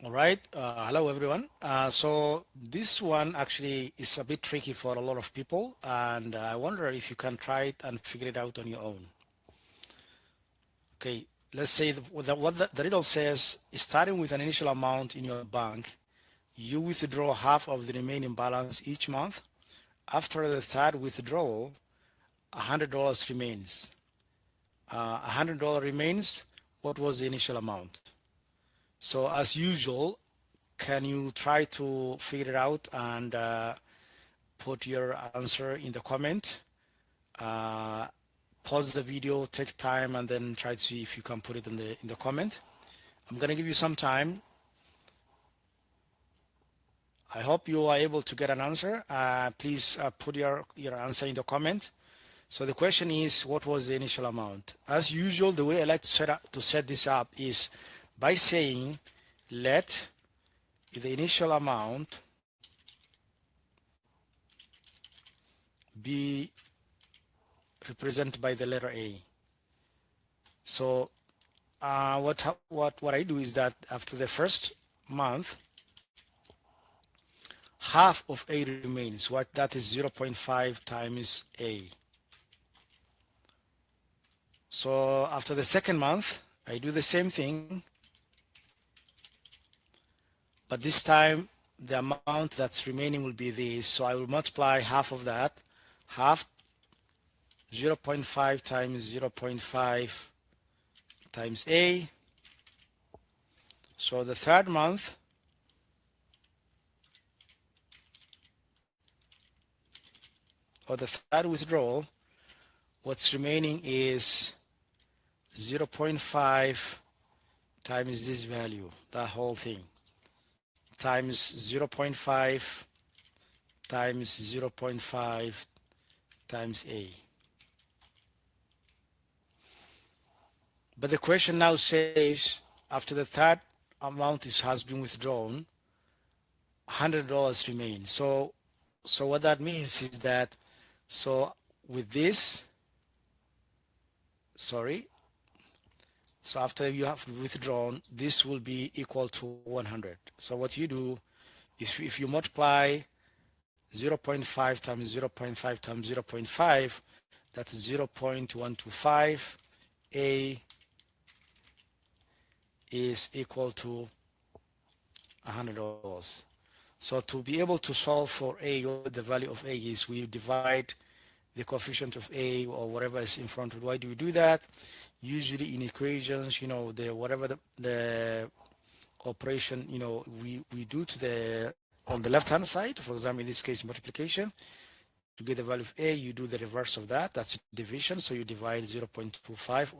All right. Hello, everyone. So this one actually is a bit tricky for a lot of people, and I wonder if you can try it and figure it out on your own. Okay, let's say the riddle says, starting with an initial amount in your bank, you withdraw half of the remaining balance each month. After the third withdrawal, $100 remains. $100 remains. What was the initial amount? So as usual, can you try to figure it out and put your answer in the comment? Uh, Pause the video, take time, and then try to see if you can put it in the comment. I'm gonna give you some time. I hope you are able to get an answer. Please put your answer in the comment. So the question is, what was the initial amount? As usual, the way I like to set this up is by saying, let the initial amount be represented by the letter A. So what I do is that after the first month, half of A remains. What that is 0.5 times A. So after the second month, I do the same thing, but this time the amount that's remaining will be this. So I will multiply half of that, half 0.5 times 0.5 times A. So the third month, or the third withdrawal, what's remaining is 0.5 times this value, that whole thing, times 0.5 times 0.5 times A. But the question now says, after the third amount has been withdrawn, $100 remains. So what that means is that, so with this, sorry, so after you have withdrawn, this will be equal to 100. So what you do is, if you multiply 0.5 times 0.5 times 0.5, that's 0.125. A is equal to $100. So to be able to solve for A, what the value of A is, we divide the coefficient of A or whatever is in front of it. Why do we do that? Usually in equations, whatever the operation, we do to the on the left hand side, for example, in this case multiplication, to get the value of A, you do the reverse of that. That's division. So you divide 0.25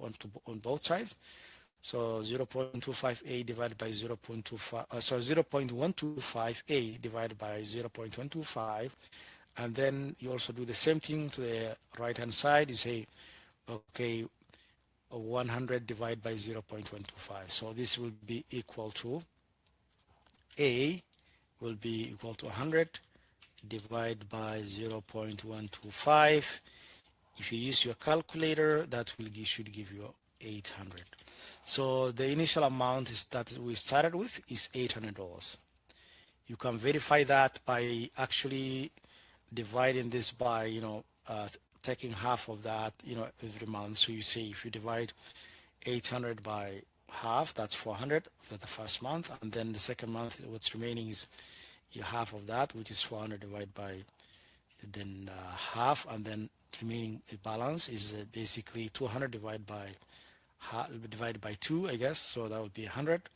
on both sides. So 0.25A divided by 0.25, 0.125A divided by 0.125. And then you also do the same thing to the right hand side. You say, okay, 100 divided by 0.125. So this will be equal to, A will be equal to 100 divided by 0.125. If you use your calculator, that should give you 800. So the initial amount is that we started with is $800. You can verify that by actually dividing this by, taking half of that, every month. So you say, if you divide 800 by half, that's 400 for the first month, and then the second month, what's remaining is half of that, which is 400 divided by then half, and then remaining balance is basically 200 divided by 2, I guess. So that would be 100.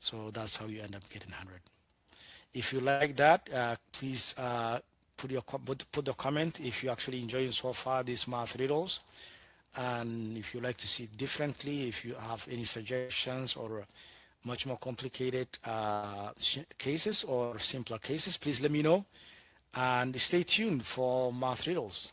So that's how you end up getting 100. If you like that, please put the comment if you actually enjoying so far these math riddles, and if you like to see it differently, if you have any suggestions or much more complicated cases or simpler cases, please let me know, and stay tuned for math riddles.